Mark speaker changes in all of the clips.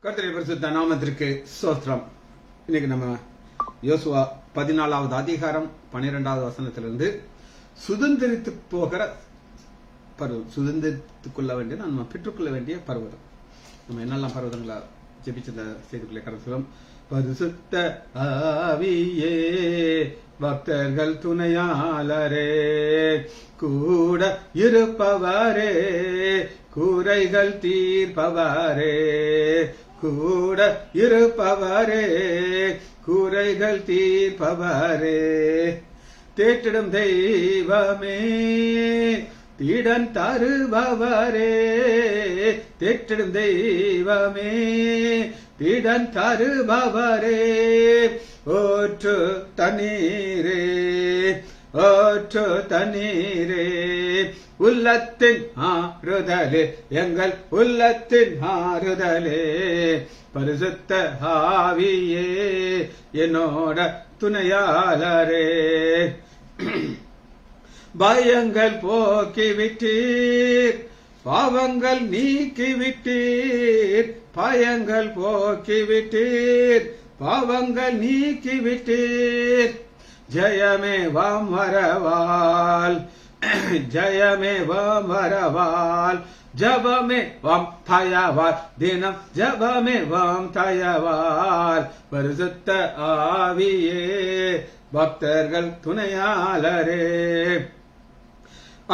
Speaker 1: கர்த்தருடைய பரிசுத்த நாமத்திற்கு ஸ்தோத்திரம். இன்னைக்கு நம்ம யோசுவா 14வது அதிகாரம் 12வது வசனத்திலிருந்து சுதந்திரித்து போகிற பருவம், சுதந்திரித்துக் கொள்ள வேண்டிய நம்ம பெற்றுக்கொள்ள வேண்டிய பர்வதம். நம்ம என்னெல்லாம் பர்வதங்களை ஜெபிச்சத செய்திக்குள்ளே கடந்துகிறோம். பரிசுத்த ஆவியே, பக்தர்கள் துணையாளரே, கூட இருப்பவரே, கூரைகள் தீர்ப்பவரே, கூட இருப்பவரே, கூரைகள் தீர்ப்பவரே, தேற்றிடும் தெய்வமே, தீடன் தருபவரே, தேற்றிடும் தெய்வமே, தீடன் தருபவரே, ஓற்று தண்ணீரே, ஓற்று தண்ணீரே, உள்ளத்தின் ஆறுதலே, எங்கள் உள்ளத்தின் ஆறுதலே, பரிசுத்த ஆவியே, என்னோட துணையாளரே, பயங்கள் போக்கிவிட்டீர், பாவங்கள் நீக்கிவிட்டீர், பயங்கள் போக்கிவிட்டீர், பாவங்கள் நீக்கிவிட்டீர், ஜெயமே வாம் வரவால், ஜெயமே வாம் வரவால், ஜபமே வாம் தயவால், தினம் ஜபமே வாம் தயவால், பரிசுத்த ஆவியே, பக்தர்கள் துணையாளரே,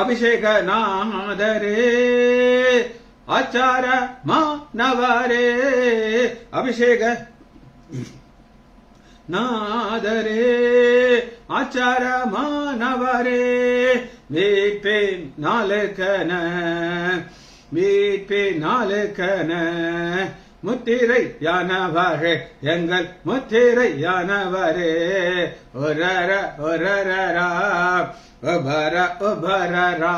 Speaker 1: அபிஷேக நாதரே, ஆச்சார மானவரே, அபிஷேக நாதரே, ஆச்சார மானவரே, மீட்பின் நாளுக்கென, மீட்பின் நாளுக்கென, முத்திரை யானவரே, எங்கள் முத்திரை யானவரே, ஒரர ஒரரரா, ஒபர ஒபரரா,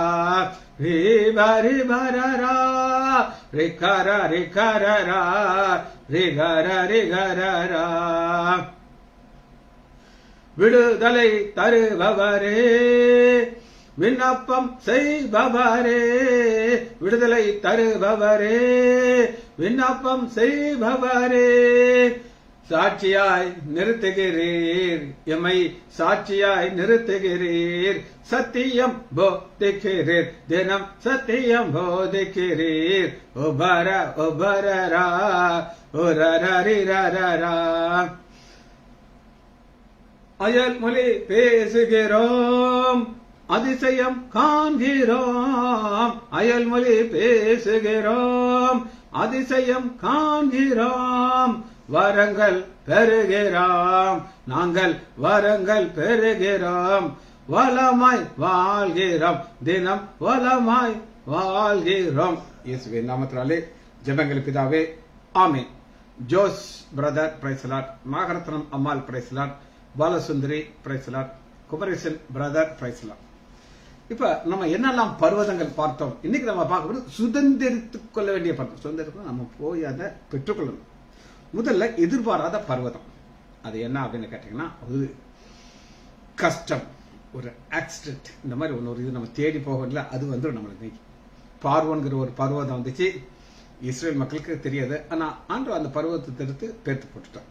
Speaker 1: ரிபரி பரரா, ரிகர ரிகரரா, ரிகர ரிகரரா, விடுதலை தருபவரே, விண்ணப்பம் செய்பவரே, விடுதலை தருபவரே, விண்ணப்பம் செய்பவரே, சாட்சியாய் நிறுத்துகிறீர், எம்மை சாட்சியாய் நிறுத்துகிறீர், சத்தியம் போதிக்கிறீர், தினம் சத்தியம் போதிக்கிறீர், உபர உபரரா, உரரரிரரா, அயல் மொழி பேசுகிறோம், அதிசயம் காண்கிறோம், அயல் மொழி பேசுகிறோம், அதிசயம் காண்கிறோம், வரங்கள் பெறுகிறோம், நாங்கள் வரங்கள் பெறுகிறோம், வளமாய் வாழ்கிறோம், தினம் வளமாய் வாழ்கிறோம். இயேசுவின் நாமத்தினாலே ஜெபங்கள் பிதாவே, ஆமென். Jose brother praise Lord, Nagaratnam Ammal praise Lord, Balasundari praise Lord, Kumaresan brother praise Lord. இப்ப நம்ம என்னெல்லாம் பர்வதங்கள் பார்த்தோம். இன்னைக்கு நம்ம பார்க்க சுதந்திரித்துக் கொள்ள வேண்டிய பர்வதம். சுதந்திரத்துக்கு நம்ம போய் அதை பெற்றுக்கொள்ளணும். முதல்ல எதிர்பாராத பர்வதம். அது என்ன அப்படின்னு கேட்டீங்கன்னா, அது கஷ்டம், ஒரு ஆக்சிடென்ட், இந்த மாதிரி ஒரு இது நம்ம தேடி போகல, அது வந்து நம்மளுக்கு பார்வோன்கிற ஒரு பர்வதம் வந்துச்சு. இஸ்ரேல் மக்களுக்கு தெரியாது. ஆனா ஆண்டவர் அந்த பர்வதத்தை எடுத்து பேர்த்து போட்டுட்டான்.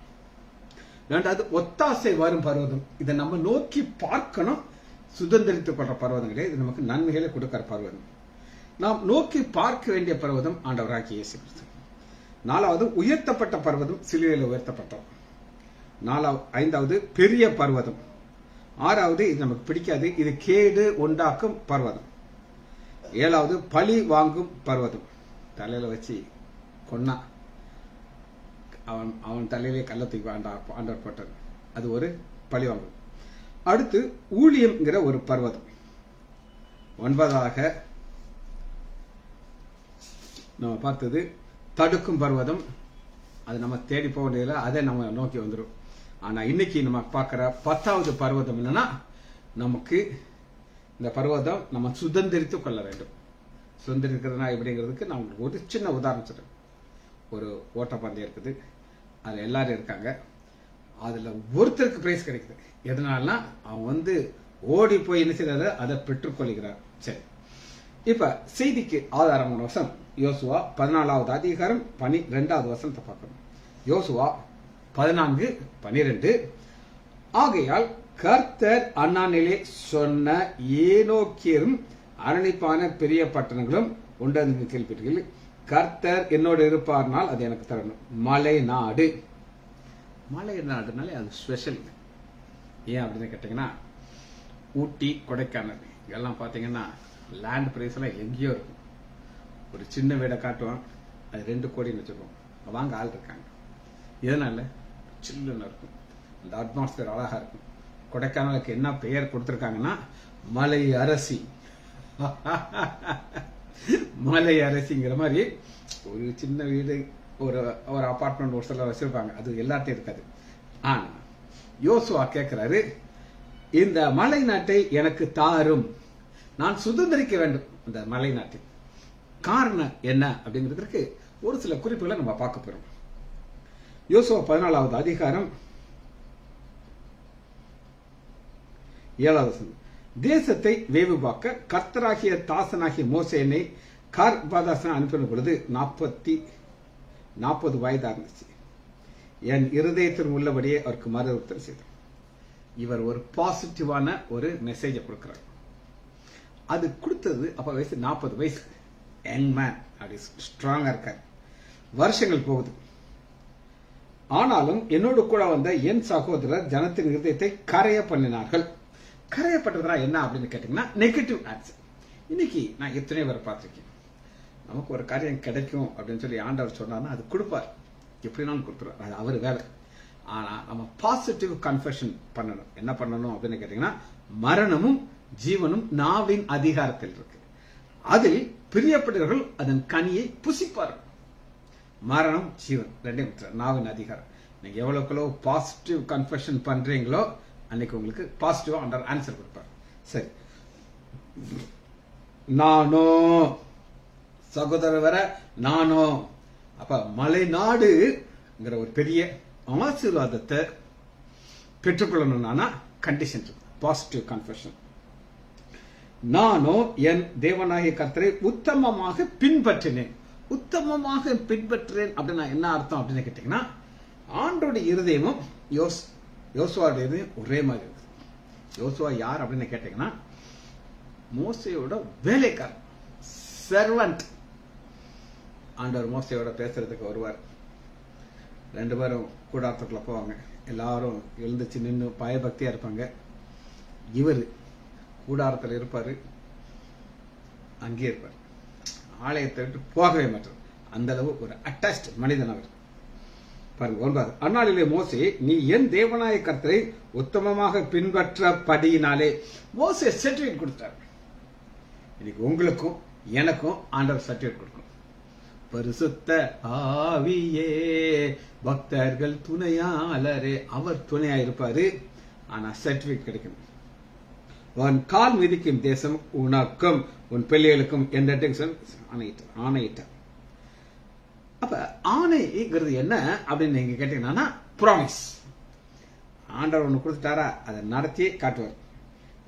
Speaker 1: ரெண்டாவது ஒத்தாசை வரும் பர்வதம். இதை நம்ம நோக்கி பார்க்கணும். சுதந்திரித்துக் கொள்ற பர்வதங்களே, இது நமக்கு நன்மைகளை கொடுக்கிற பர்வதம். நாம் நோக்கி பார்க்க வேண்டிய பர்வதம் ஆண்டவராகிய இயேசு கிறிஸ்து. நாலாவது உயர்த்தப்பட்ட பர்வதம், சிலுவையில் உயர்த்தப்பட்டோம். ஐந்தாவது பெரிய பர்வதம். ஆறாவது இது நமக்கு பிடிக்காது, இது கேடு உண்டாக்கும் பர்வதம். ஏழாவது பழி வாங்கும் பர்வதம். தலையில வச்சு கொன்னா அவன் தலையிலே கள்ள தூக்கி ஆண்டவர் போட்டார், அது ஒரு பழி வாங்கும். அடுத்து ஊழியம்ங்கிற ஒரு பர்வதம். ஒன்பதாக நம்ம பார்த்தது தடுக்கும் பர்வதம். அது நம்ம தேடி போக வேண்டியதில்லை, அதை நம்ம நோக்கி வந்துடும். ஆனா இன்னைக்கு நம்ம பார்க்கிற 10வது பர்வதம் என்னன்னா, நமக்கு இந்த பர்வதம் நம்ம சுதந்திரித்துக் கொள்ள வேண்டும். சுதந்திரிக்கிறதுனா எப்படிங்கிறதுக்கு நான் உங்களுக்கு ஒரு சின்ன உதாரணம் சொல்றேன். ஒரு ஓட்டப்பந்தயம் இருக்குது, அதுல எல்லாரும் இருக்காங்க, அதுல ஒருத்தருக்கு பிரைஸ் கிடைக்குது. எதனாலனா அவன் ஓடி போய் என்ன செய்யறாரு, அதை பெற்றுக்கொள்கிறார். சரி, இப்ப செய்திக்கு ஆதாரமான வசனம் யோசுவா 14வது அதிகாரம் 12வது வசனத்தை பார்க்கணும். யோசுவா 14:12. ஆகையால் கர்த்தர் அந்நாளிலே சொன்ன ஏனோக்கியரும் அரணிப்பான பெரிய பட்டணங்களும் உண்டென்று கேள்விப்பட்டீர்கள். கர்த்தர் என்னோடு இருப்பார்னால் அது எனக்கு தரணும். மலை நாடு. மலை நாடுனாலே அது ஸ்பெஷல். ஏன் அப்படின்னு கேட்டீங்கன்னா, ஊட்டி, கொடைக்கானல் இதெல்லாம் பார்த்தீங்கன்னா லேண்ட் பிரைஸ் எல்லாம் எங்கேயோ இருக்கும். ஒரு சின்ன வீடை காட்டுவான், அது 2 கோடின்னு வச்சுருக்கோம். வாங்க ஆள் இருக்காங்க. இதனால சில்லுன்னு இருக்கும், அந்த அட்மாஸ்பியர் அழகா இருக்கும். கொடைக்கானலுக்கு என்ன பெயர் கொடுத்துருக்காங்கன்னா மலை அரசி. மலை அரசிங்கிற மாதிரி ஒரு சின்ன வீடு, ஒரு அபார்ட்மெண்ட் ஒரு சில வச்சிருப்பாங்க. அது எல்லாத்தையும் இருக்காது. ஆனா யோசுவா கேட்கிறாரு, இந்த மலை நாட்டை எனக்கு தாரும், நான் சுதந்திரிக்க வேண்டும் இந்த மலை நாட்டை. காரணம் என்ன அப்படிங்கிறதுக்கு ஒரு சில குறிப்புகளை நம்ம பார்க்க போறோம். யோசுவா 14வது அதிகாரம் 7வது வசனம். தேசத்தை வேவுபாக்க கர்த்தராகிய தாசனாகிய மோசேனை கார்பாதாசன் அனுப்பின பொழுது 40 வயதா இருந்துச்சு. என் இருதயத்தில் உள்ளபடியே அவருக்கு மறுதல் செய்தார். இவர் ஒரு பாசிட்டிவான ஒரு மெசேஜை கொடுக்கிறார். அது கொடுத்தது அப்ப வயசு 40 வயசு. யங் மேன், அப்படி ஸ்ட்ராங்கா இருக்கார். வருஷங்கள் போகுது. ஆனாலும் என்னோடு கூட வந்த என் சகோதரர் ஜனத்தின் இருதயத்தை கரைய பண்ணினார்கள். கரையப்பட்டதுனா என்ன அப்படின்னு கேட்டீங்கன்னா நெகட்டிவ் ஆன்சர். இன்னைக்கு நான் எத்தனை பேரை பார்த்திருக்கேன். நமக்கு ஒரு காரியம் கிடைக்கும் அப்படின்னு சொல்லி ஆண்டவர் சொன்னார்னா அது கொடுப்பார், எப்படினாலும் கொடுத்துருவார், அது அவர் வேலை. ஆனா நம்ம பாசிட்டிவ் கன்ஃபெஷன் பண்ணணும். என்ன பண்ணணும் அப்படின்னு கேட்டீங்கன்னா, மரணமும் ஜீவனும் நாவின் அதிகாரத்தில் இருக்கு. அதில் பிரியப்பட்டவர்கள் அதன் கனியை புசிப்பார்கள். மரணம் ஜீவன் ரெண்டையும் நாவின் அதிகாரம். நீங்க எவ்வளவுக்குள்ளோ பாசிட்டிவ் கன்ஃபெஷன் பண்றீங்களோ அன்னைக்கு உங்களுக்கு பாசிட்டிவா ஆன்சர் கொடுப்பார். சரி, நானோ சகோதரர் வர நானோ அப்ப மலை நாடுங்கிற ஒரு பெரிய ஆசீர்வாதத்தை பெற்றுக்கொள்ளணும்னா கண்டிஷன் பாசிட்டிவ் கன்ஃபெஷன். நானோ என் தேவனாகிய கர்த்தரை உத்தமமாக பின்பற்றினேன். உத்தமமாக பின்பற்றேன் அப்படின்னா என்ன அர்த்தம் அப்படின்னு கேட்டீங்கன்னா, ஆண்டோட இருதயமும் யோசுவாவுடைய இருதயம் ஒரே மாதிரி இருக்கு. யோசுவா யார் அப்படின்னு கேட்டீங்கன்னா, மோசேயோட வேலைக்காரர், சர்வன்ட். ஆண்டவர் மோசேயோட பேசுறதுக்கு வருவார். 2 பேரும் கூடாரத்துக்குள்ள போவாங்க. எல்லாரும் எழுந்துச்சு நின்று பயபக்தியா இருப்பாங்க. இவர் கூடாரத்தில் இருப்பாரு, அங்கே இருப்பார். ஆலயத்தை விட்டு போகவே மாட்டார். அந்த அளவு ஒரு அட்டாச்ட் மனிதன் அவர். பாருங்க 9. அந்நாளிலே மோசே, நீ என் தேவனாய கர்த்தரை உத்தமமாக பின்பற்றபடியினாலே. மோசே சர்டிபிகேட் கொடுத்தார். இன்னைக்கு உங்களுக்கும் எனக்கும் ஆண்டவர் சர்டிபிகேட் கொடுக்கணும். பரிசுத்த ஆவியே பக்தர்கள் துணையாளரே, அவர் துணையா இருப்பாரு. ஆனா சர்டிபிகேட் கிடைக்கணும். உன் கால் மிதிக்கும் தேசம் உனக்கும் உன் பிள்ளைகளுக்கும் ஆணையிட்டார். அப்ப ஆணைங்கிறது என்ன அப்படின்னு நீங்க கேட்டீங்கன்னா, ப்ராமிஸ். ஆண்டவர் ஒண்ணு கொடுத்துட்டாரா, அதை நடத்தியே காட்டுவார்.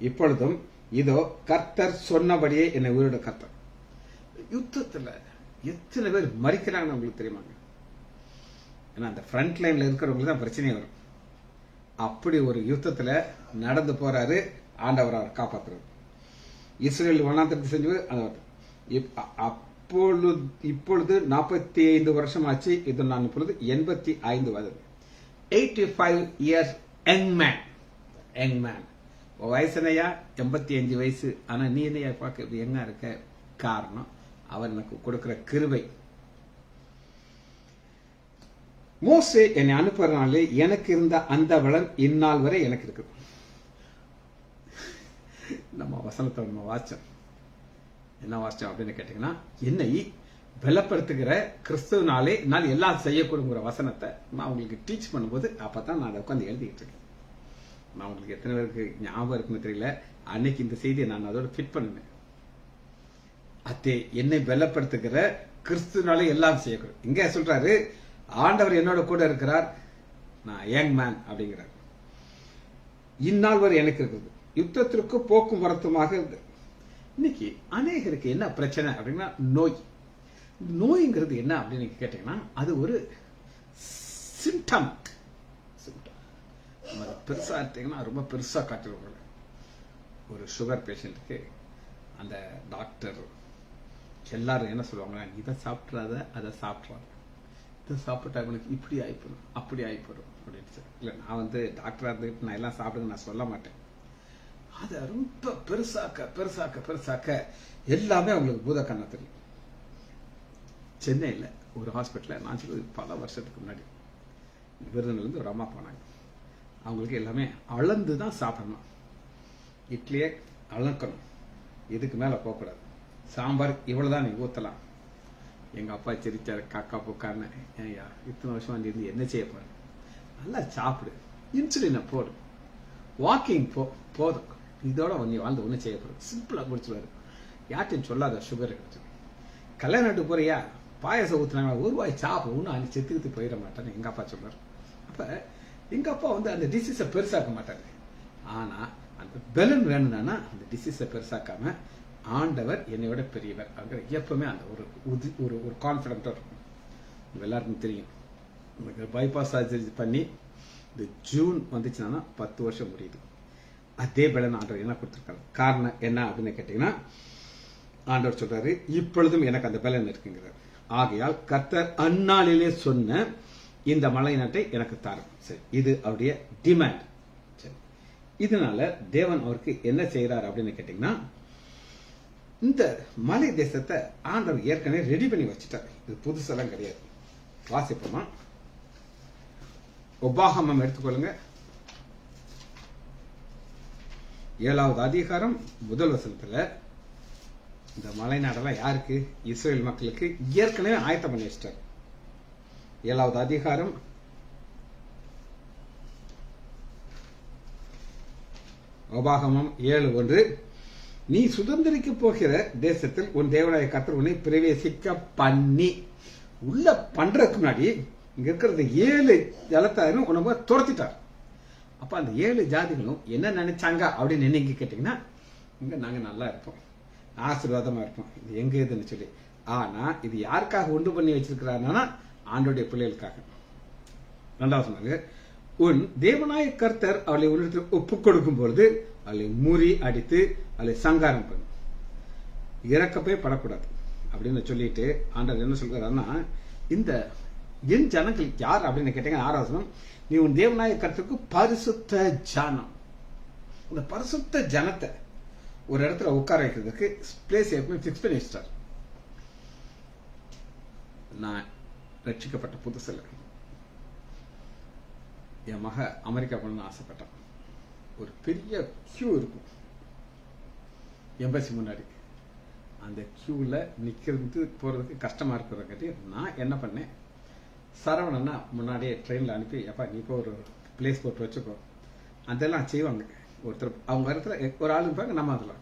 Speaker 1: இப்பொழுதும் இதோ கர்த்தர் சொன்னபடியே என்னை உயிரோட கர்த்தர். யுத்தத்துல எத்தனை பேர் மறிக்கிறாங்கன்னு உங்களுக்கு தெரியுமாங்க? ஏன்னா அந்த ஃப்ரண்ட் லைன்ல இருக்கிறவங்களுக்கு தான் பிரச்சனையே வரும். அப்படி ஒரு யுத்தத்துல நடந்து போறாரு ஆண்டவர், அவர் காப்பாற்றுறாரு. இஸ்ரேல் வனாந்திரத்தை செஞ்சு இப்பொழுது 45 வருஷம் ஆச்சு. இது நான் இப்பொழுது 85 வயது. 85 இயர்ஸ் யங் மேன். வயசுனையா 85 வயசு. ஆனா நீ என்னையா பார்க்க எங்க இருக்க? காரணம் அவர் எனக்கு கொடுக்கிற கிருபை. மோசே என்னை அனுப்புறதுனாலே எனக்கு இருந்த அந்த பலன் இந்நாள் வரை எனக்கு இருக்கு. நம்ம வசனத்தை நம்ம வாச்சோம். என்ன வாச்சோம் அப்படின்னு கேட்டீங்கன்னா, என்னை பலப்படுத்துகிற கிறிஸ்துவனாலே நான் எல்லாம் செய்யக்கூடுங்கிற வசனத்தை நான் உங்களுக்கு டீச் பண்ணும்போது அப்பதான் நான் அதை உட்காந்து எழுதிட்டு இருக்கேன். நான் உங்களுக்கு எத்தனை பேருக்கு ஞாபகம் இருக்குன்னு தெரியல, அன்னைக்கு இந்த செய்தியை நான் அதோட ஃபிட் பண்ணுவேன். அத்தே என்னை பலப்படுத்துகிற கிறிஸ்துவனாலே எல்லாம் செய்யக்கூடும். இங்க சொல்றாரு, ஆண்டவர் என்னோட கூட இருக்கிறார், நான் யங் மேன் அப்படிங்கிறார். இந்நாள் வரை எனக்கு இருக்குது. யுத்தத்திற்கு போக்கும் வரத்துமாக. இன்னைக்கு அநேகருக்கு என்ன பிரச்சனை அப்படின்னா, நோய். நோய்ங்கிறது என்ன அப்படின்னு கேட்டீங்கன்னா அது ஒரு சிம்டம். பெருசா எடுத்தீங்கன்னா ரொம்ப பெருசா காட்டுவாங்க. ஒரு சுகர் பேஷண்ட்டுக்கு அந்த டாக்டர் எல்லாரும் என்ன சொல்லுவாங்க, இதை சாப்பிட்றாத அதை சாப்பிட்றாத, இதை சாப்பிட்டா இவனுக்கு இப்படி ஆயிப்படும் அப்படி ஆயிப்படும் அப்படின்னு. இல்லை, நான் டாக்டரா இருந்துட்டு நான் எல்லாம் சாப்பிடுங்க நான் சொல்ல மாட்டேன். அதை ரொம்ப பெருசாக்க பெருசாக்க பெருசாக்க எல்லாமே அவங்களுக்கு பூத கண்ணா தெரியும். சென்னையில் ஒரு ஹாஸ்பிட்டலில் நான் சொல்லி பல வருஷத்துக்கு முன்னாடி விருதுலேருந்து ஒரு அம்மா போனாங்க. அவங்களுக்கு எல்லாமே அளந்து தான் சாப்பிடணும். இட்லியே அளக்கணும், இதுக்கு மேலே போகக்கூடாது. சாம்பார் இவ்வளோதான் நீ ஊற்றலாம். எங்கள் அப்பா சிரிச்சார், காக்கா பூக்கான்னு. ஏன்யா இத்தனை வருஷம் இருந்து என்ன செய்ய போகிறேன், நல்லா சாப்பிடு, இன்சுலினை போடு, வாக்கிங் போதும், இதோட நீ வாழ்ந்து ஒன்றும் செய்ய போகிறது. சிம்பிளாக முடிச்சுடுவார். யார்ட்டையும் சொல்லாத சுகர் எடுத்து. கல்யாணத்துக்கு போறியா, பாயசம் ஊற்றுனாங்க, ஒரு வாய் சாப்பிடு, ஒன்றும் அன்னைக்கு செத்துக்கிட்டு போயிட மாட்டேன்னு எங்கள் அப்பா சொல்றாரு. அப்போ எங்கள் அப்பா அந்த டிசீஸை பெருசாக்க மாட்டாங்க. ஆனால் அந்த பலன் வேணும்னா அந்த டிசீஸை பெருசாக்காம ஆண்டவர் என்னையோட பெரியவர் அப்படிங்கிற எப்பவுமே அந்த ஒரு ஒரு கான்ஃபிடென்ட்டாக இருக்கும். எல்லாருக்கும் தெரியும், உங்களுக்கு பைபாஸ் சர்ஜரி பண்ணி இந்த ஜூன் வந்துச்சுன்னா 10 வருஷம் முடியுது. அதே பலன் ஆண்டவர் என்ன கொடுத்துருக்காரு. காரணம் என்ன அப்படின்னு கேட்டீங்கன்னா, ஆண்டவர் சொல்றாரு, இப்பொழுதும் எனக்கு அந்த பலன் இருக்குங்கிறார். ஆகையால் கர்த்தர் அந்நாளிலே சொன்ன இந்த மலை நாட்டை எனக்கு தாரும். சரி, இது அவருடைய டிமாண்ட். சரி, இதனால தேவன் அவருக்கு என்ன செய்யறாரு அப்படின்னு கேட்டீங்கன்னா, இந்த மலை தேசத்தை ஆண்டவர் ஏற்கனவே ரெடி பண்ணி வச்சுட்டார். இது புதுசெல்லாம் கிடையாது. வாசிப்போமா, உபாகமம் எடுத்துக்கொள்ளுங்க, 7வது அதிகாரம் 1 வசனத்துல இந்த மலை நாடெல்லாம் யாருக்கு, இஸ்ரேல் மக்களுக்கு ஏற்கனவே ஆயத்தம் பண்ணி வச்சிட்டார். 7வது அதிகாரம் 7:1, நீ சுதந்திரிக்க போகிற தேசத்தில் உன் தேவனாய கர்த்தர் உன்னை பிரவேசிக்க பண்ணி, உள்ள பண்றதுக்கு முன்னாடி இங்க இருக்கிற 7 ஜலத்தாரும் உணவை துரத்திட்டார். அப்ப அந்த 7 ஜாதிகளும் என்ன நினைச்சாங்க அப்படின்னு நீங்க கேட்டீங்கன்னா, இங்க நாங்க நல்லா இருப்போம், ஆசீர்வாதமா இருப்போம், இது எங்க இதுன்னு சொல்லி. ஆனா இது யாருக்காக உண்டு பண்ணி வச்சிருக்கிறாருன்னா ஆண்டோடைய பிள்ளைகளுக்காக. 2வது சொன்னாங்க, உன் தேவனாய கர்த்தர் அவளை உன்னிடத்தில் ஒப்பு கொடுக்கும் பொழுது அவளை முறி அடித்து அவளை சங்காரம் பண்ணு, இறக்கப்பே படக்கூடாது அப்படின்னு சொல்லிட்டு ஆண்டவர் என்ன சொல்றாருன்னா, இந்த என் ஜனங்கள் யார் அப்படின்னு கேட்டீங்க. 6வது வசனம், நீ உன் தேவனாய கர்த்தருக்கு பரிசுத்த ஜனம். இந்த பரிசுத்த ஜனத்தை ஒரு இடத்துல உட்கார வைக்கிறதுக்கு பிளேஸ் எப்பவுமே பிக்ஸ் பண்ணி வச்சிட்டார். நான் ரட்சிக்கப்பட்ட புதுசில் என் மக அமெரிக்கா போகணும்னு ஆசைப்பட்டான். ஒரு பெரிய கியூ இருக்கும் எம்பசி முன்னாடி. அந்த கியூவில் நிற்கிறது போகிறதுக்கு கஷ்டமாக இருக்கிறதுக்காட்டி நான் என்ன பண்ணேன், சரவணன்னா முன்னாடியே ட்ரெயினில் அனுப்பி, எப்பா நீ இப்போ ஒரு பிளேஸ் போட்டு வச்சுக்கோ, அதெல்லாம் செய்வாங்க. ஒருத்தர் அவங்க இடத்துல ஒரு ஆள் இருப்பாங்க, நம்ம அதில்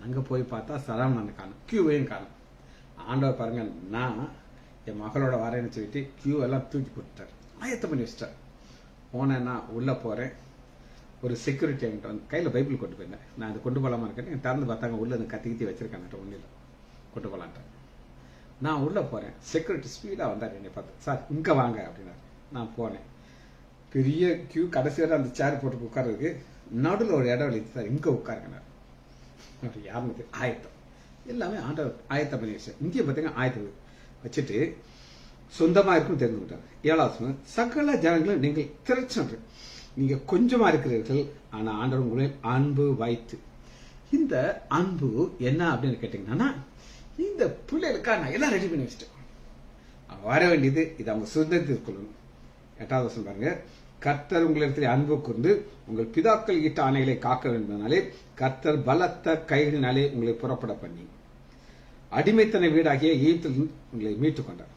Speaker 1: அங்கே போய் பார்த்தா சரவணனை காணும், கியூவையும் காணும். ஆண்டவர் பாருங்க, நான் என் மகளோட வரேன்னு சொல்லிட்டு கியூ எல்லாம் தூக்கி போட்டுட்டார், ஆயத்தம் பண்ணி வச்சிட்டார். போனேன்னா உள்ளே போகிறேன், ஒரு செக்யூரிட்டி என்கிட்ட வந்து கையில் பைபிள் கொண்டு போயிருந்தேன். நான் அதை கொண்டு போகலாமா இருக்கேன், திறந்து பார்த்தாங்க உள்ள அந்த கத்தி வச்சிருக்காங்க, ஒன்றில் கொண்டு போகலான்ட்டேன். நான் உள்ளே போகிறேன், செக்யூரிட்டி ஸ்பீடாக வந்தார், என்னை பார்த்து, சார் இங்கே வாங்க அப்படின்னாரு. நான் போனேன், பெரிய கியூ, கடைசி வரை அந்த சேர் போட்டு உட்கார்றதுக்கு நடுவில் ஒரு இடம் வலிச்சு, சார் இங்கே உட்காருங்கண்ணார். யாருன்னு ஆயத்தம், எல்லாமே ஆண்டவர் ஆயத்தம் பண்ணி வச்சேன். இங்கே பார்த்தீங்கன்னா ஆயத்தம் வச்சுட்டு சொந்தமா இருக்கும் தெரிஞ்சுக்கிட்டார். 7வது, சகல ஜனங்களும் நீங்கள் திரட்சன்று, நீங்க கொஞ்சமா இருக்கிறீர்கள், ஆனா ஆண்டவர் உங்களை அன்பு வைத்து. இந்த அன்பு என்ன அப்படின்னு கேட்டீங்கன்னா, இந்த பிள்ளைகளுக்கா நான் எல்லாம் ரெடி பண்ணி வச்சிட்டேன், வர வேண்டியது இது அவங்க சுதந்திரத்தில் கொள்ளணும். 8வது பாருங்க, கர்த்தர் உங்களிடத்தில் அன்பு கூர்ந்து உங்கள் பிதாக்கள் ஈட்ட ஆணைகளை காக்க வேண்டுமானாலே கர்த்தர் பலத்த கைகளினாலே உங்களை புறப்பட பண்ணி அடிமைத்தன வீடாகிய ஈட்டில் உங்களை மீட்டுக் கொண்டார்.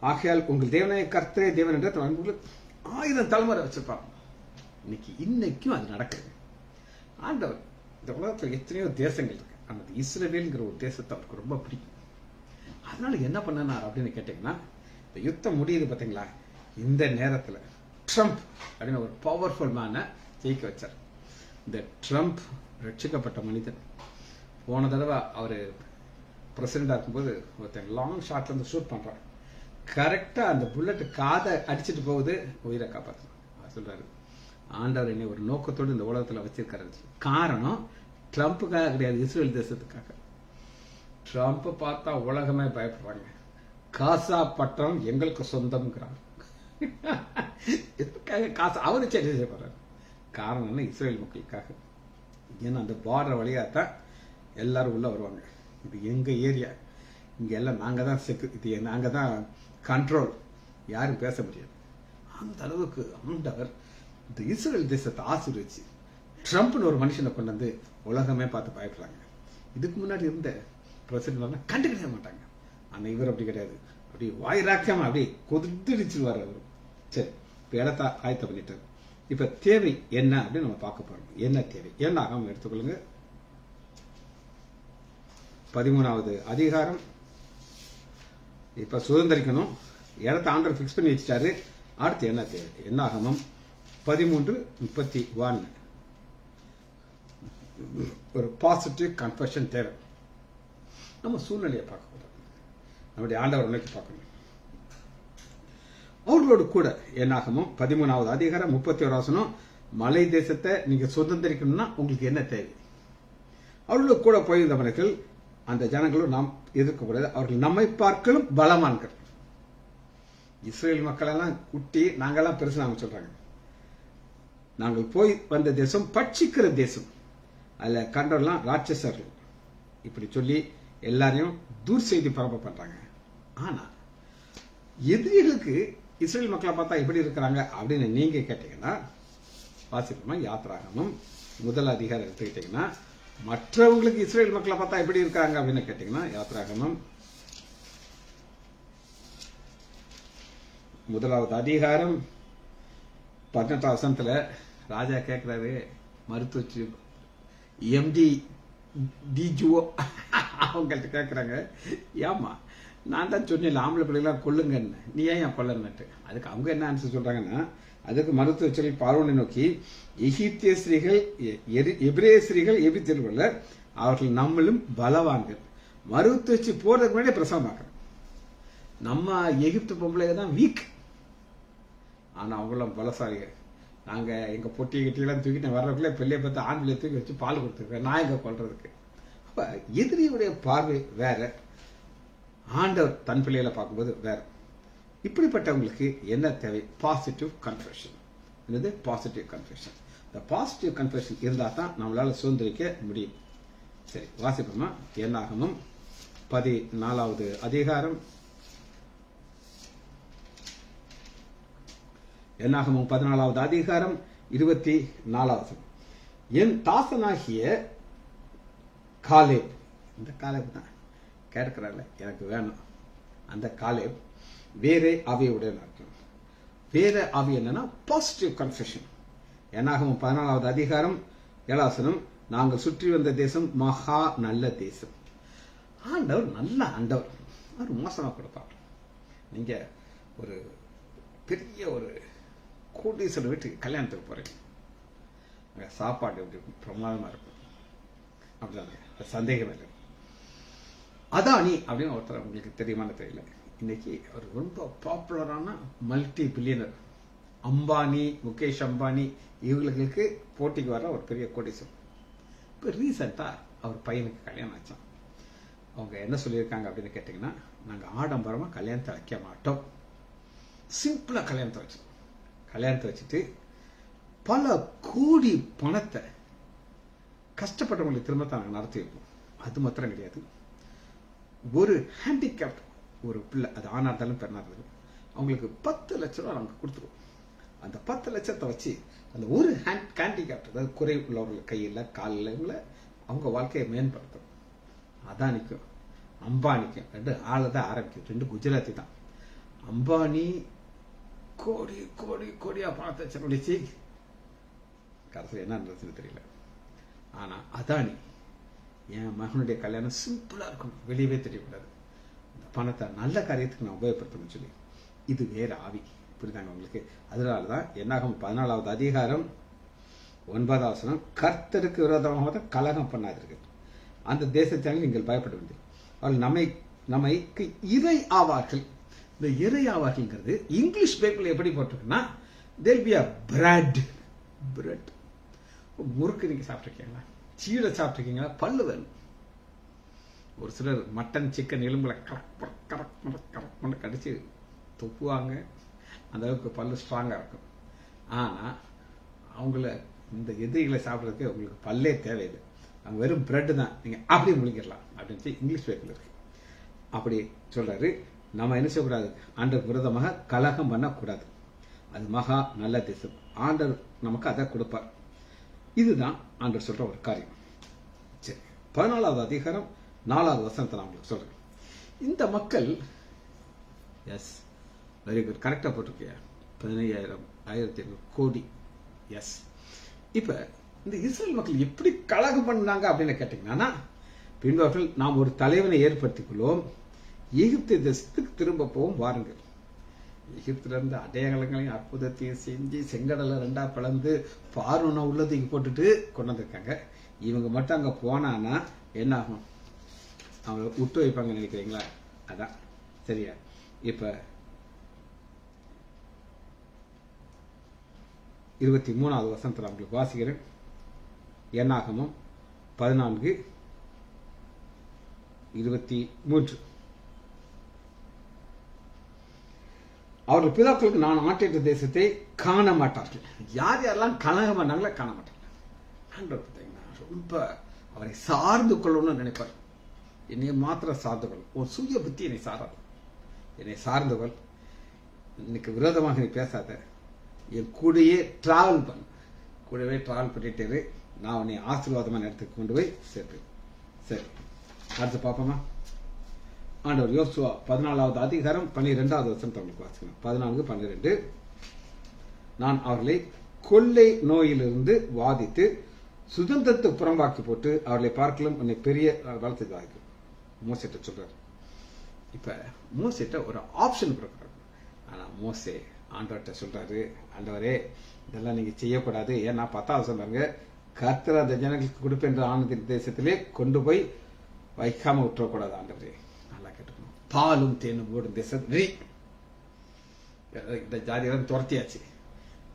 Speaker 1: ஆகையால் உங்கள் தேவனாய கர்த்தரே தேவன் என்ற அன்புகளை 1000 தலைமுறை வச்சிருப்பாங்க. இன்னைக்கும் அது நடக்குது. ஆண்டவர் இந்த உலகத்தில் எத்தனையோ தேசங்கள் இருக்கு, அந்த இஸ்ரவேல்ங்கிற ஒரு தேசத்தை அவருக்கு ரொம்ப பிடிக்கும். அதனால என்ன பண்ணனார் அப்படின்னு கேட்டீங்கன்னா, இந்த யுத்தம் முடியுது பார்த்தீங்களா, இந்த நேரத்தில் ட்ரம்ப் அப்படின்னு ஒரு பவர்ஃபுல் மேனை ஜெயிக்க வச்சார். இந்த ட்ரம்ப் ரட்சிக்கப்பட்ட மனிதன். போன தடவை அவர் பிரசிடண்டா இருக்கும்போது ஒருத்தன் லாங் ஷாட்ல இருந்து ஷூட் பண்றான். கரெக்டா அந்த புல்லட் காதை அடிச்சுட்டு போகுது, உயிரை காப்பாற்றணும் சொல்றாரு. ஆண்டவர் என்னை ஒரு நோக்கத்தோடு இந்த உலகத்துல வச்சிருக்காரு. காரணம் ட்ரம்ப்புக்காக கிடையாது, இஸ்ரேல் தேசத்துக்காக. ட்ரம்ப் பார்த்தா உலகமே பயப்படுறாங்க. காசா பட்டம் எங்களுக்கு சொந்தம்ங்கிறாங்க. எதுக்காக காசா? அவரு சரி செய்யப்படுறாரு. காரணம் என்ன? இஸ்ரேல் மக்களுக்காக. ஏன்னா அந்த பார்டர் வழியாத்தான் எல்லாரும் உள்ள வருவாங்க. இது எங்க ஏரியா, இங்க எல்லாம் நாங்க தான் செக்யூரிட்டி, நாங்க தான் கண்ட்ரோல், யாரும் பேச முடியாது. அந்த அளவுக்கு ஆண்டவர் இந்த இஸ்ரேல் தேசத்தை ஆசீர்வதிச்சு ட்ரம்ப்னு ஒரு மனுஷனை கொண்டு வந்து உலகமே பார்த்து பயப்படுறாங்க. இதுக்கு முன்னாடி இருந்த பிரசிடண்ட் கண்டுக்கிட மாட்டாங்க. ஆனா இவர் அப்படி கிடையாது, அப்படி வாயிராக்காம அப்படியே கொதிடிச்சிருவார் அவரு. சரி, இப்ப இடத்த ஆயத்தம் பண்ணிட்டாரு. இப்ப தேவை என்ன அப்படின்னு நம்ம பார்க்க போறோம். என்ன தேவை என்ன ஆகாம எடுத்துக்கொள்ளுங்க. 13வது அதிகாரம். இப்ப சுதந்திரிக்கணும், இடத்த ஆண்டவர் பிக்ஸ் பண்ணி வச்சுட்டாரு. அடுத்து என்ன தேவை? என்ன ஆகமம் 13:31. ஒரு பாசிட்டிவ் கன்ஃபெஷன் தேவை. நம்ம சூழ்நிலையை பார்க்க கூடாது, நம்முடைய ஆண்டவர் நோக்கி பார்க்கணும். அவர்களோடு கூட என்னாகமும் 13வது அதிகாரம் 31 வசனம். மலை தேசத்தை நீங்க சுதந்திரிக்கணும்னா உங்களுக்கு என்ன தேவை? அவர்களோடு கூட போயிருந்தவர்கள் அந்த ஜனங்களும் நாம் எதிர்க்கக்கூடாது, அவர்கள் நம்மை பார்க்கலும் பலமான்கள். இஸ்ரேல் மக்கள் எல்லாம் குட்டி, நாங்கெல்லாம் பெருசு நாங்க சொல்றாங்க. நாங்கள் போய் வந்த தேசம் பட்சிக்கிற தேசம், அதுல கண்டெல்லாம் ராட்சசர்கள், இப்படி சொல்லி எல்லாரையும் தூர் செய்தி பரப்ப பண்றாங்க. ஆனா எதிரிகளுக்கு இஸ்ரேல் மக்களை பார்த்தா எப்படி இருக்கிறாங்க அப்படின்னு நீங்க கேட்டீங்கன்னா, வாசிப்போமா யாத்திராகமம் 1 அதிகாரம் எடுத்துக்கிட்டீங்கன்னா, மற்றவங்களுக்கு இஸ்ரேல் மக்களை பார்த்தா எப்படி இருக்காங்க அப்படின்னு கேட்டீங்கன்னா, யாத்திராகமம் 1வது அதிகாரம் 18 வசனத்துல ராஜா கேட்கிறாரு, மருத்துவச்சு எம்டி டிஜுஓ அவங்கள்ட்ட கேட்கிறாங்க, ஏமா நான் தான் சொன்னேன் ஆம்பளை பிள்ளைகளாம் கொல்லுங்கன்னு, நீ ஏன் கொல்லன்னுட்டு. அதுக்கு அவங்க என்ன ஆன்சர் சொல்றாங்கன்னா, அதுக்கு மருத்துவச்சொல்லி பார்வோனை நோக்கி, எகிப்திய ஸ்திரீகள் எபிரேய ஸ்திரீகள் எபித்தியர்கள், அவர்கள் நம்மளும் பலவான்கள். மருத்துவச்சி போறதுக்கு முன்னாடி பிரசவம் பார்க்கறோம். நம்ம எகிப்து பொம்பளை தான் வீக், ஆனா அவங்களாம் பலசாலிகள். நாங்க எங்க பொட்டி கிட்டியெல்லாம் தூக்கிட்டு வர்றதுக்குள்ள பிள்ளைய பார்த்து ஆண் பிள்ளைய தூக்கி வச்சு பால் கொடுத்துருக்கேன், நான் எங்க கொள்றதுக்கு. அப்ப எதிரியுடைய பார்வை வேற, ஆண்டவர் தன் பிள்ளைகளை பார்க்கும்போது வேற. இப்படிப்பட்டவங்களுக்கு என்ன தேவை? Positive confession. என்னது? Positive confession. இந்த பாசிட்டிவ் கன்ஃபெஷன் இருந்தா தான் நம்மளால சுதந்திரிக்க முடியும். சரி, வாசிப்போமா என்னாகமம் 14வது அதிகாரம். என்னாகமம் 14வது அதிகாரம் 24வது. என் தாசனாகிய காலேப், இந்த காலேப் தான் கேட்கிறாள், எனக்கு வேணும் அந்த காலேப் வேற ஆவியுடைய அர்த்தம். வேற ஆவி என்னன்னா பாசிட்டிவ் கன்ஃபெஷன். என்னாகமம் 14வது அதிகாரம் 7வது வசனம். நாங்கள் சுற்றி வந்த தேசம் மகா நல்ல தேசம். ஆண்டவர் நல்ல ஆண்டவர், அவர் மோசமா கொடுப்பார். நீங்க ஒரு பெரிய ஒரு கோடீஸ்வரர் வீட்டுக்கு கல்யாணத்துக்கு போறீங்க, அங்க சாப்பாடு எப்படி இருக்கும்? பிரமாதமா இருக்கும். அப்படிதான், சந்தேகம் இல்லை. அதானி அப்படின்னு ஒருத்தர் உங்களுக்கு தெரியுமான்னு தெரியல. இன்னைக்கு அவர் ரொம்ப பாப்புலரான மல்டி பில்லியனர். அம்பானி, முகேஷ் அம்பானி இவங்களுக்கு போட்டிக்கு வர ஒரு பெரிய கோடீஸ்வரர். இப்போ ரீசெண்டா அவர் பையனுக்கு கல்யாணம் ஆச்சான். அவங்க என்ன சொல்லியிருக்காங்க அப்படின்னு கேட்டீங்கன்னா, நாங்கள் ஆடம்பரமா கல்யாணத்தை வைக்க மாட்டோம், சிம்பிளா கல்யாணத்தை வச்சுட்டு பல கோடி பணத்தை கஷ்டப்பட்டவங்களுக்கு திரும்ப நாங்கள் நடத்தி வைப்போம். அது மாத்திரம் கிடையாது, ஒரு ஹேண்டிகேப்ட் ஒரு பிள்ளை, அது ஆனா இருந்தாலும் பெண்ணா இருந்தாலும், அவங்களுக்கு 10 லட்சம் ரூபாய் நாங்கள் கொடுத்துருவோம். அந்த 10 லட்சத்தை வச்சு அந்த ஒரு ஹேண்டிகேப்ட், அதாவது குறை உள்ளவர்கள் கையில் காலில் அவங்க வாழ்க்கையை மேம்படுத்தும். அதானிக்கும் அம்பானிக்கும் 2 ஆளை தான் ஆரம்பிக்கும், 2 குஜராத்தி தான். அம்பானி கோடி கோடி கோடியா பணத்தை செலவழிச்சு கடைசியில் என்ன நடந்ததுன்னு தெரியல. ஆனா அதானி, என் மகனுடைய கல்யாணம் சிம்பிளா இருக்கணும், வெளியவே தெரியக்கூடாது, இந்த பணத்தை நல்ல காரியத்துக்கு நான் உபயோகப்படுத்தணும்னு சொல்லி, இது வேற ஆவி. புரியுதாங்க உங்களுக்கு? அதனாலதான் என்னாகும் 14வது அதிகாரம் 9வது வசனம், கர்த்தருக்கு விரோதமாக கலகம் பண்ணாதீர்கள், அந்த தேசத்தால் நீங்கள் பயப்பட வேண்டியது. அவர்கள் நமக்கு இறை ஆவார்கள். இந்த இறை ஆவார்கள்ங்கிறது இங்கிலீஷ் பைபிள் எப்படி போட்டிருக்குன்னா there'll be a bread. முறுக்கு நீங்க சாப்பிட்டுருக்கீங்களா? சீடை சாப்பிட்டுருக்கீங்களா? பல்லு வேணும். ஒரு சிலர் மட்டன் சிக்கன் எலும்புல கரெக்ட் கடிச்சு துப்புவாங்க. அந்த அளவுக்கு பல்லு ஸ்ட்ராங்கா இருக்கும். ஆனா அவங்கள இந்த எதிரிகளை சாப்பிட்றதுக்கு உங்களுக்கு பல்லே தேவையில்லை. அவங்க வெறும் பிரெட் தான், நீங்க அப்படியே முழிக்கலாம் அப்படின்னு இங்கிலீஷ் பேப்பர்ல இருக்கு. அப்படி சொல்றாரு. நம்ம என்ன செய்யக்கூடாது? ஆண்டவர் விரோதமாக கலகம் பண்ணக்கூடாது. அது மகா நல்ல தேசம். ஆண்டவர் நமக்கு அதை கொடுப்பார். இதுதான் ஆண்டவர் சொல்ற ஒரு காரியம். சரி, 14வது அதிகாரம் 4வது வசனத்தை நான் உங்களுக்கு சொல்றேன். இந்த மக்கள் எஸ் வெரி குட், கரெக்டா போட்டிருக்கியா? 15,500 கோடி. எஸ். இப்ப இந்த இஸ்ரேல் மக்கள் எப்படி கலகம் பண்ணாங்க அப்படின்னு கேட்டீங்கன்னா, பின்பவர்கள் நாம் ஒரு தலைவனை ஏற்படுத்திக் கொள்வோம், எகிப்து தேசத்துக்கு திரும்ப போவோம் வாருங்கள். எகிப்துல இருந்து அடையாளங்களையும் அற்புதத்தையும் செஞ்சு செங்கடலை 2ஆ பிளந்து பார்வோனை உள்ளதுக்கு போட்டுட்டு கொண்டு வந்திருக்காங்க. இவங்க மட்டும் அங்க போனானா என்ன ஆகும்? அவங்க விட்டு வைப்பாங்க நினைக்கிறீங்களா? அதான் சரியா. இப்ப 23வது வசனத்தில் உங்களுக்கு வாசிக்கிறேன். என்னாகமும் 14:23. அவர்கள் பிதாக்களுக்கு நான் ஆற்றிட்ட தேசத்தை காண மாட்டார்கள். யார் யாரெல்லாம் கலகம் பண்ணாங்களோ காண மாட்டார்கள். பார்த்தீங்கன்னா ரொம்ப அவரை சார்ந்து கொள்ளணும்னு நினைப்பார். என்னை மாத்திரம் சார்ந்து கொள், ஒரு சுய புத்தி என்னை சாராது. என்னை சார்ந்து கொள், இன்னைக்கு விரோதமாக நீ பேசாத, என் கூடயே டிராவல் பண்ணு, கூடவே டிராவல் பண்ணிட்டு நான் உன்னை ஆசீர்வாதமான இடத்துக்கு கொண்டு போய் சேர்ப்பேன். சரி, அடுத்து பார்ப்போமா? ஆண்டவர் யோசுவா 14வது அதிகாரம் 12வது வசனத்தை உங்களுக்கு வாசிக்கணும். 14:12. நான் அவர்களை கொள்ளை நோயிலிருந்து வாதித்து சுதந்திரத்தை புறம்பாக்கி போட்டு அவர்களை பார்க்கலாம் உன்னை பெரிய வளர்த்து வாய்க்கும் மோசேட்ட சொல்றாரு. இப்ப மோசேட்ட ஒரு ஆப்ஷன் கொடுக்குறாரு. ஆனா மோசே ஆண்டவர்கிட்ட சொல்றாரு, ஆண்டவரே இதெல்லாம் நீங்க செய்யக்கூடாது. ஏன்னா 10வது சொன்னாங்க, கர்த்தர் அந்த ஜனங்களுக்கு கொடுப்பென்ற ஆனந்தின் தேசத்திலே கொண்டு போய் வைக்காம விட்டுறக்கூடாது. ஆண்டவரே நல்லா கேட்டுக்கணும். பாலும் தேனும் ஓடும் தேசம் இந்த ஜாதியெல்லாம் துரத்தியாச்சு.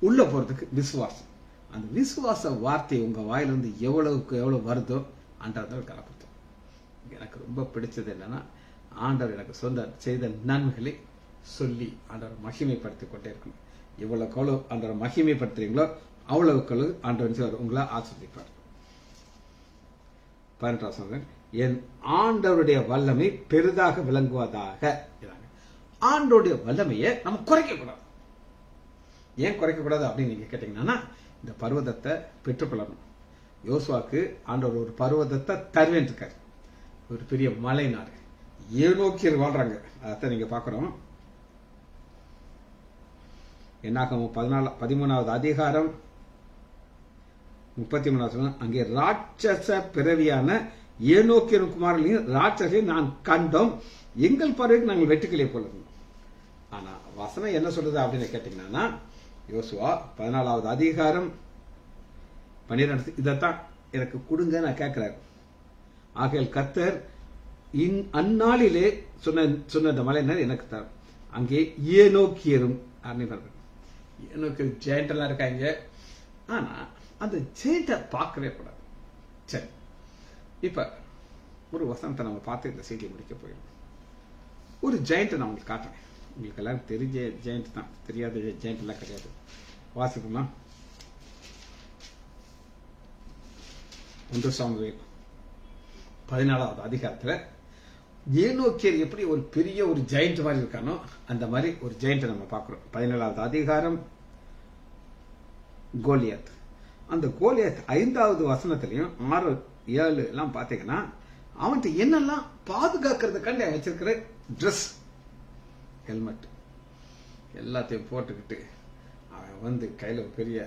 Speaker 1: உள்ள போறதுக்கு விசுவாசம். அந்த விசுவாச வார்த்தை உங்க வாயிலிருந்து எவ்வளவுக்கு எவ்வளவு வருதோ ஆண்டவர் கலப்படுத்தும். எனக்கு ரொம்ப பிடிச்சது என்னன்னா, ஆண்டவர் எனக்கு செய்த நன்மைகளை சொல்லி ஆண்டவர் மகிமைப்படுத்திக் கொண்டே இருக்கணும். எவ்வளவுக்கு எவ்வளவு ஆண்டவர் மகிமைப்படுத்துறீங்களோ அவ்வளவுக்கு ஆண்டவர் உங்களை ஆசிர்வதிப்பார். 18 என் ஆண்டவருடைய வல்லமை பெரிதாக விளங்குவதாக. ஆண்டவருடைய வல்லமையை நம்ம குறைக்க கூடாது. ஏன் குறைக்க கூடாது அப்படின்னு நீங்க கேட்டீங்கன்னா, இந்த பர்வதத்தை பெற்றுக்கொள்ளணும். யோசுவாக்கு ஆண்டவர் ஒரு பர்வதத்தை தருவேன் இருக்காரு, ஒரு பெரிய மலை நாடு. ஏனோக்கியர் வாழ்றாங்க. அதைத்தான் நீங்க பாக்கிறோம். என்னாகும் 13வது அதிகாரம் 33 அங்கே ராட்சச பிறவியான ஏனோக்கியரும் குமாரனையும் ராட்சசையும் நான் கண்டோம், எங்கள் பார்வைக்கு நாங்கள் வெட்டுக்கிளை போல இருந்தோம். ஆனா வசனம் என்ன சொல்றது அப்படின்னு கேட்டீங்கன்னா, யோசுவா 14வது அதிகாரம் 12 இதைத்தான் எனக்கு கொடுங்க நான் கேட்கிறாரு. ஆகையால் கர்த்தர் அந்நாளிலே சொன்ன இந்த மலையினர் எனக்கு தர. அங்கே ஏனோக்கியரும் ஏனோக்கியர் ஜெயண்ட் எல்லாம் இருக்காங்க. ஆனா அந்த ஜெயண்ட பார்க்கவே கூடாது. சரி, இப்ப ஒரு வசனத்தை நம்ம பார்த்து இந்த செய்தியை முடிக்க போயிடும். ஒரு ஜெயண்ட்டை நான் உங்களுக்கு காட்டுறேன். உங்களுக்கு எல்லாரும் தெரிஞ்ச ஜெயண்ட் தான், தெரியாத ஜெயண்ட் எல்லாம் கிடையாது. வாசிப்போமா? 1 சாமுவேல் 14வது அதிகாரத்துல ஏனோக்கியர் எப்படி ஒரு பெரிய ஒரு ஜெயண்ட் மாதிரி இருக்கானோ அந்த மாதிரி ஒரு ஜெயண்ட் நம்ம பார்க்கிறோம். 17வது அதிகாரம் கோலியாத். அந்த கோலியாத் 5வது வசனத்திலையும் 6, 7 எல்லாம் பாத்தீங்கன்னா, அவன்கிட்ட என்னெல்லாம் பாதுகாக்கிறதுக்காண்டி அவன் வச்சிருக்கிற ட்ரெஸ், ஹெல்மெட் எல்லாத்தையும் போட்டுக்கிட்டு அவன் கையில பெரிய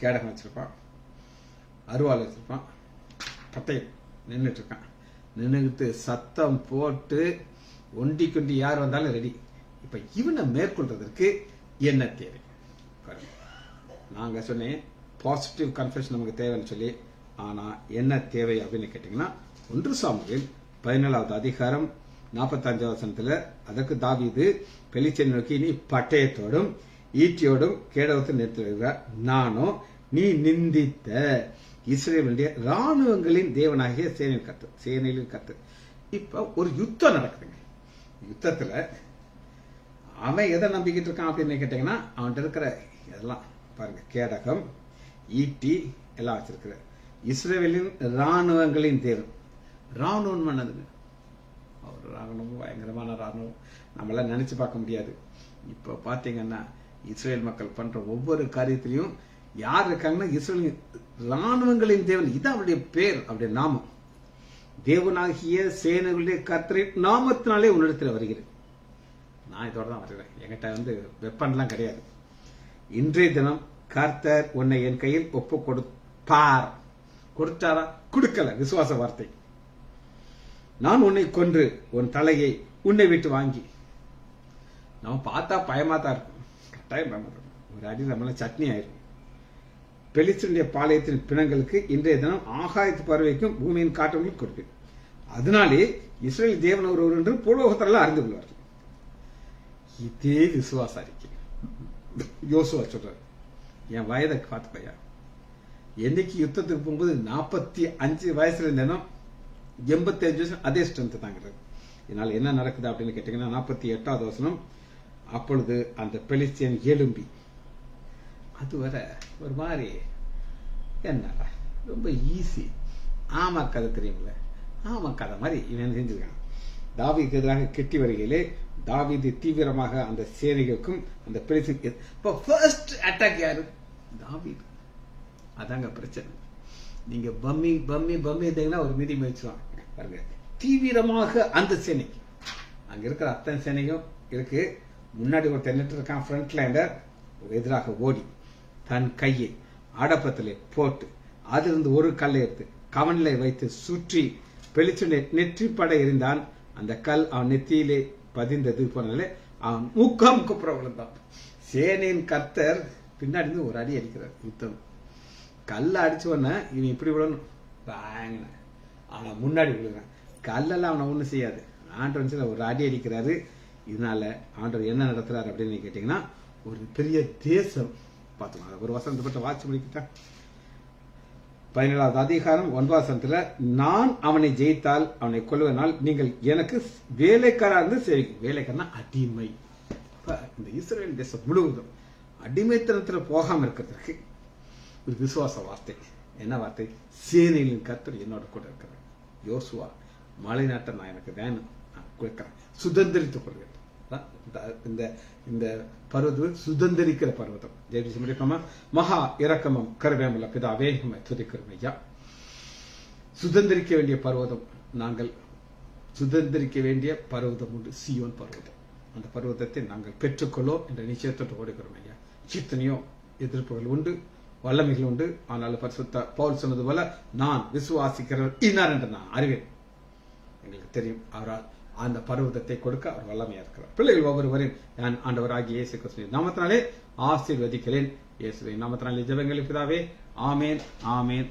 Speaker 1: கேடகம் வச்சிருப்பான், அருவாள் வச்சிருப்பான், பட்டயம் நின்றுட்டு இருக்கான். நின்றுகிட்டு சத்தம் போட்டு ஒண்டி கொண்டி யார் வந்தாலும் ரெடி. இப்ப இவனை மேற்கொள்றதற்கு என்ன தேவை? நாங்க சொன்னேன் பாசிட்டிவ் கன்ஃபெஷன் நமக்கு தேவைன்னு சொல்லி. ஆனா என்ன தேவை அப்படின்னு கேட்டீங்கன்னா, 1 சாமுவேல் 17வது அதிகாரம் 45 வசனத்துல அதற்கு தாவீது பெலிஸ்தியரை நோக்கி, நீ பட்டயத்தோடும் ஈட்டியோடும் கேடகத்தை நிறுத்துகிறார், நானோ நீ நிந்தித்த இஸ்ரவேலுடைய ராணுவங்களின் தேவனாகிய சேனையின் கர்த்தர். இப்ப ஒரு யுத்தம் நடக்குதுங்க. யுத்தத்துல அவன் எதை நம்பிக்கிட்டு இருக்கான் அப்படின்னு கேட்டீங்கன்னா, அவன்கிட்ட இருக்கிற இதெல்லாம் பாருங்க, கேடகம் ஈட்டி எல்லாம் வச்சிருக்கிற இஸ்ரவேலின் ராணுவங்களின் தேவன். ராணுவம் பண்ணதுங்க, அவர் ராணுவம் பயங்கரமான ராணுவம், நம்மளாம் நினைச்சு பார்க்க முடியாது. இப்ப பாத்தீங்கன்னா இஸ்ரேல் மக்கள் பண்ற ஒவ்வொரு காரியத்திலையும் யார் இருக்காங்கன்னா, இஸ்ரேல் ராணுவங்களின் தேவன், இது அவருடைய பேர், அவருடைய நாமம். தேவனாகிய சேனைகளுடைய கர்த்தரின் நாமத்தினாலே உன்னிடத்தில் வருகிறேன். நான் இதோட தான் வருகிறேன், என்கிட்ட வெப்பன்லாம் கிடையாது. இன்றைய தினம் கர்த்தர் உன்னை என் கையில் ஒப்பு கொடுப்பார். கொடுத்தாரா? கொடுக்கல, விசுவாச வார்த்தை. நான் உன்னை கொன்று உன் தலையை உன்னை விட்டு வாங்கி. நம்ம பார்த்தா பயமா தான் இருக்கும், கட்டாயம் பயமா இருக்கும். ஒரு அடி நம்மளாம் சட்னி ஆயிருக்கும். பெலிஸ்தருடைய பாளையத்தின் பிணங்களுக்கு இன்றைய தினம் ஆகாயத்து பறவைக்கும் பூமியின் காற்றவர்களுக்கு கொடுப்பேன். அதனாலே இஸ்ரேல் தேவன் ஒருவர் என்று பூலோகத்திலாம் அறிந்து கொள்வார்கள். இதே விசுவாச அறிக்கை யோசுவா சொல்றாரு, என் வயதை பார்த்து பையா, என்னைக்கு யுத்தத்துக்கு போகும்போது 45 வயசுல இருந்தேனோ 85 வருஷம் அதே ஸ்ட்ரென்த் தாங்கிறது. இதனால என்ன நடக்குது அப்படின்னு கேட்டீங்கன்னா, 48வது வசனம், அப்பொழுது அந்த பெலிஸ்தியன் எழும்பி, அதுவரை ஒரு மாதிரி என்ன ரொம்ப ஈஸி ஆமா கதை தெரியுமில்ல, ஆமா கதை மாதிரி இவன் செஞ்சிருக்கான். தாவீதுக்கு எதிராக கெட்டி வருகையிலே தாவீது தீவிரமாக அந்த சேனைகளுக்கும் அந்த பெலிஸ்தியன் ஃபர்ஸ்ட் அட்டாக் யாரு? தாவீது. அதாங்க பிரச்சனை. நீங்க பம்மி பம்மி பம்மி இருந்தீங்கன்னா ஒரு மிதி முயற்சிவாங்க பாருங்க. தீவிரமாக அந்த சேனை, அங்க இருக்கிற அத்தனை சேனையும் இருக்கு. முன்னாடி ஒரு தென்னிட்டு இருக்கான் ஃப்ரண்ட் லைனர், எதிராக ஓடி தன் கையை அடப்பத்திலே போட்டு அதிலிருந்து ஒரு கல்லை எடுத்து கவனிலை வைத்து சுற்றி பெலிஸ்தியனை நெற்றிப்பட எறிந்தான். அந்த கல் அவன் நெத்தியிலே பதிந்தது போனாலே அவன் முக்கம் குப்புற விழுந்தான். சேனையின் கர்த்தர் பின்னாடி இருந்து ஒரு அடி அடிக்கிறார். யுத்தம் கல்ல அடிச்சு உடனே இவன் இப்படி விழணும், ஆனா முன்னாடி விழுகிறான். கல்லெல்லாம் அவனை ஒண்ணும் செய்யாது. ஆண்டவன் ஒரு அடி அடிக்கிறாரு. இதனால ஆண்டவர் என்ன நடத்துறாரு அப்படின்னு கேட்டீங்கன்னா, ஒரு பெரிய தேசம் பார்த்துக்கலாம். ஒரு வசனத்தை வாட்சி முடிக்கிட்டான். 17வது அதிகாரம் 9வது வசனத்துல, நான் அவனை ஜெயித்தால் அவனை கொல்லுவதனால் நீங்கள் எனக்கு வேலைக்காரா இருந்து சேவிக்கும். வேலைக்காரனா அடிமை. இந்த இஸ்ரேல் தேசம் முழுவதும் அடிமைத்தனத்துல போகாம இருக்கிறதுக்கு ஒரு விசுவாச வார்த்தை. என்ன வார்த்தை? சேனையின் கர்த்தர் என்னோட கூட இருக்கிறார். யோசுவா, மலை நாட்டை நான் எனக்கு வேணும், நான் கொடுக்கிறேன், சுதந்திரித்துக் கொள்கிறேன். இந்த பர்வதம் சுதந்திரிக்கிற பர்வதம். ஜெயபிமா மகா இரக்கமும் கருவேமுள்ள பிதாவே துதிக்கிறோம் ஐயா. சுதந்திரிக்க வேண்டிய பர்வதம், நாங்கள் சுதந்திரிக்க வேண்டிய பர்வதம் உண்டு, சியோன் பர்வதம். அந்த பர்வதத்தை நாங்கள் பெற்றுக்கொள்ளோம் என்ற நிச்சயத்தோடு ஓடுகிறோம் ஐயா. சித்தனையோ எதிர்ப்புகள் உண்டு, வல்லமைகள் உண்டு. ஆனால் பரிசுத்த பவுல் சொன்னது போல, நான் விசுவாசிக்கிறவர் இன்னார் என்று நான் அறிவேன். எங்களுக்கு தெரியும் அவரால் அந்த பர்வதத்தை கொடுக்க அவர் வல்லமையா இருக்கிறார். பிள்ளைகள் ஒவ்வொருவரையும் நான் ஆண்டவராகிய இயேசு கிறிஸ்துவின் நாமத்தினாலே ஆசீர்வதிக்கிறேன். இயேசுவின் நாமத்தினாலே ஜெபங்கள் பிதாவே. ஆமேன், ஆமேன்.